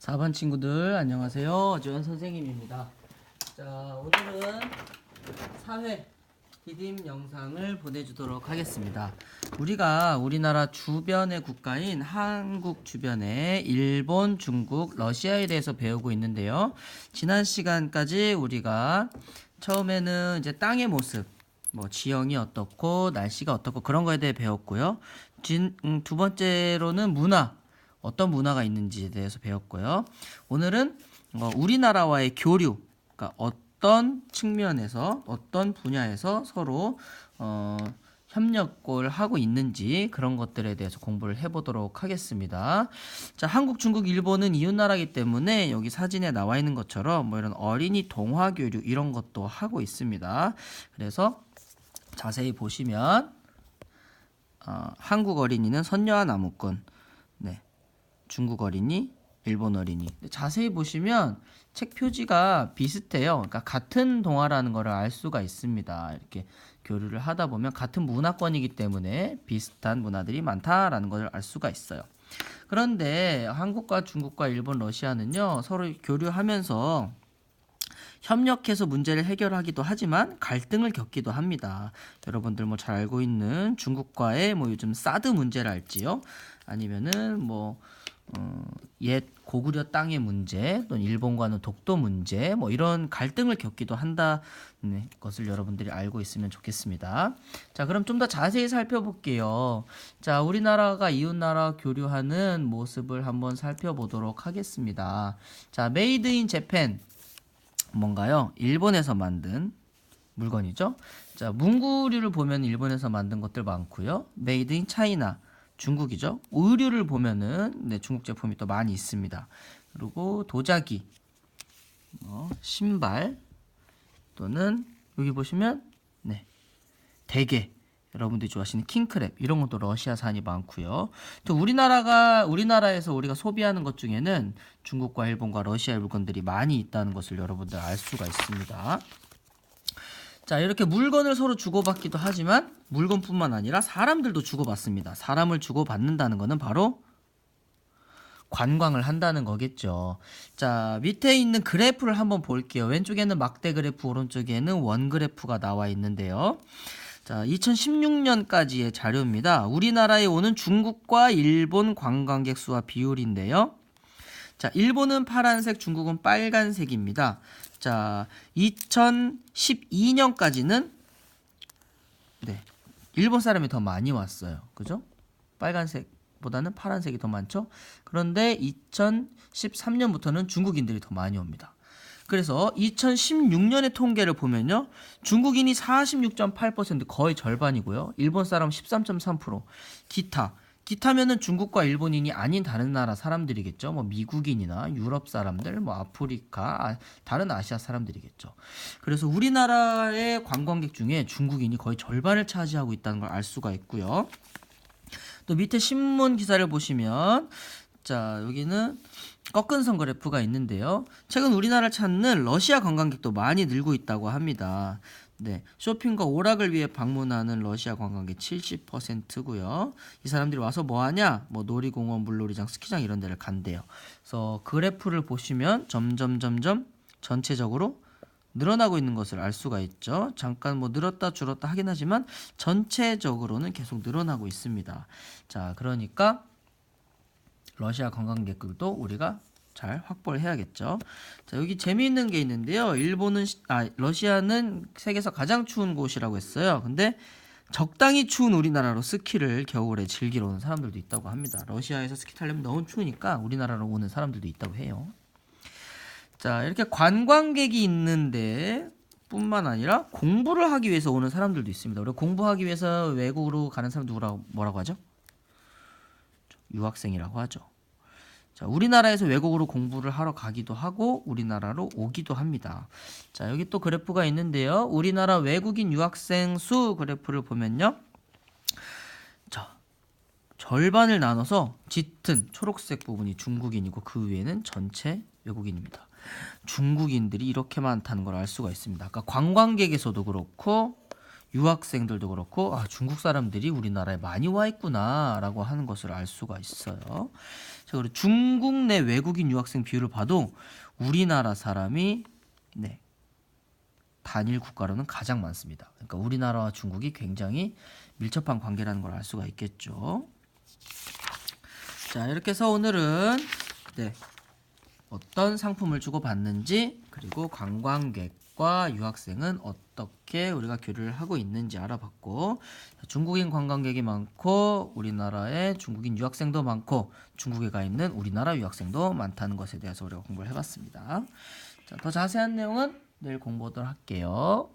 4반 친구들 안녕하세요. 지원 선생님입니다. 자, 오늘은 사회 디딤 영상을 보내주도록 하겠습니다. 우리가 우리나라 주변의 국가인 한국 주변에 일본, 중국, 러시아에 대해서 배우고 있는데요. 지난 시간까지 우리가 처음에는 이제 땅의 모습, 지형이 어떻고 날씨가 어떻고 그런 거에 대해 배웠고요. 두 번째로는 문화, 어떤 문화가 있는지에 대해서 배웠고요. 오늘은 우리나라와의 교류, 그러니까 어떤 측면에서 어떤 분야에서 서로 협력을 하고 있는지 그런 것들에 대해서 공부를 해보도록 하겠습니다. 자, 한국, 중국, 일본은 이웃나라이기 때문에 여기 사진에 나와 있는 것처럼 이런 어린이 동화 교류 이런 것도 하고 있습니다. 그래서 자세히 보시면 한국 어린이는 선녀와 나무꾼, 네, 중국 어린이, 일본 어린이. 자세히 보시면 책 표지가 비슷해요. 그러니까 같은 동화라는 것을 알 수가 있습니다. 이렇게 교류를 하다 보면 같은 문화권이기 때문에 비슷한 문화들이 많다라는 것을 알 수가 있어요. 그런데 한국과 중국과 일본, 러시아는요, 서로 교류하면서 협력해서 문제를 해결하기도 하지만 갈등을 겪기도 합니다. 여러분들 잘 알고 있는 중국과의 요즘 사드 문제를 알지요? 아니면은 옛 고구려 땅의 문제, 또는 일본과는 독도 문제, 이런 갈등을 겪기도 한다는 것을 여러분들이 알고 있으면 좋겠습니다. 자, 그럼 좀 더 자세히 살펴볼게요. 자, 우리나라가 이웃나라 교류하는 모습을 한번 살펴보도록 하겠습니다. 자, 메이드 인 재팬. 뭔가요? 일본에서 만든 물건이죠. 자, 문구류를 보면 일본에서 만든 것들 많고요. 메이드 인 차이나. 중국이죠. 의류를 보면은 중국 제품이 또 많이 있습니다. 그리고 도자기, 신발, 또는 여기 보시면 대게, 여러분들이 좋아하시는 킹크랩 이런 것도 러시아산이 많고요. 또 우리나라에서 우리가 소비하는 것 중에는 중국과 일본과 러시아의 물건들이 많이 있다는 것을 여러분들 알 수가 있습니다. 자, 이렇게 물건을 서로 주고받기도 하지만 물건뿐만 아니라 사람들도 주고받습니다. 사람을 주고받는다는 것은 바로 관광을 한다는 거겠죠. 자, 밑에 있는 그래프를 한번 볼게요. 왼쪽에는 막대 그래프, 오른쪽에는 원 그래프가 나와 있는데요. 자, 2016년까지의 자료입니다. 우리나라에 오는 중국과 일본 관광객 수와 비율인데요. 자, 일본은 파란색, 중국은 빨간색입니다. 자, 2012년까지는 일본 사람이 더 많이 왔어요. 그죠? 빨간색보다는 파란색이 더 많죠? 그런데 2013년부터는 중국인들이 더 많이 옵니다. 그래서 2016년의 통계를 보면요. 중국인이 46.8%, 거의 절반이고요. 일본 사람 13.3%, 기타면은 중국과 일본인이 아닌 다른 나라 사람들이겠죠. 미국인이나 유럽 사람들, 아프리카, 다른 아시아 사람들이겠죠. 그래서 우리나라의 관광객 중에 중국인이 거의 절반을 차지하고 있다는 걸 알 수가 있고요. 또 밑에 신문 기사를 보시면, 자, 여기는 꺾은 선 그래프가 있는데요. 최근 우리나라를 찾는 러시아 관광객도 많이 늘고 있다고 합니다. 네, 쇼핑과 오락을 위해 방문하는 러시아 관광객 70%고요. 이 사람들이 와서 뭐 하냐? 놀이공원, 물놀이장, 스키장 이런 데를 간대요. 그래서 그래프를 보시면 점점 전체적으로 늘어나고 있는 것을 알 수가 있죠. 잠깐 늘었다 줄었다 하긴 하지만 전체적으로는 계속 늘어나고 있습니다. 자, 그러니까 러시아 관광객들도 우리가 잘 확보를 해야겠죠. 자, 여기 재미있는 게 있는데요. 러시아는 세계에서 가장 추운 곳이라고 했어요. 근데 적당히 추운 우리나라로 스키를 겨울에 즐기러 오는 사람들도 있다고 합니다. 러시아에서 스키 타려면 너무 추우니까 우리나라로 오는 사람들도 있다고 해요. 자, 이렇게 관광객이 있는데 뿐만 아니라 공부를 하기 위해서 오는 사람들도 있습니다. 우리가 공부하기 위해서 외국으로 가는 사람 뭐라고 하죠? 유학생이라고 하죠. 자, 우리나라에서 외국으로 공부를 하러 가기도 하고 우리나라로 오기도 합니다. 자, 여기 또 그래프가 있는데요. 우리나라 외국인 유학생 수 그래프를 보면요. 자, 절반을 나눠서 짙은 초록색 부분이 중국인이고 그 위에는 전체 외국인입니다. 중국인들이 이렇게 많다는 걸 알 수가 있습니다. 아까 관광객에서도 그렇고 유학생들도 그렇고 중국 사람들이 우리나라에 많이 와 있구나라고 하는 것을 알 수가 있어요. 자, 그리고 중국 내 외국인 유학생 비율을 봐도 우리나라 사람이 단일 국가로는 가장 많습니다. 그러니까 우리나라와 중국이 굉장히 밀접한 관계라는 걸 알 수가 있겠죠. 자, 이렇게 해서 오늘은 어떤 상품을 주고 받는지, 그리고 관광객과 유학생은 어떻게 우리가 교류를 하고 있는지 알아봤고, 중국인 관광객이 많고 우리나라에 중국인 유학생도 많고 중국에 가 있는 우리나라 유학생도 많다는 것에 대해서 우리가 공부를 해봤습니다. 자, 더 자세한 내용은 내일 공부하도록 할게요.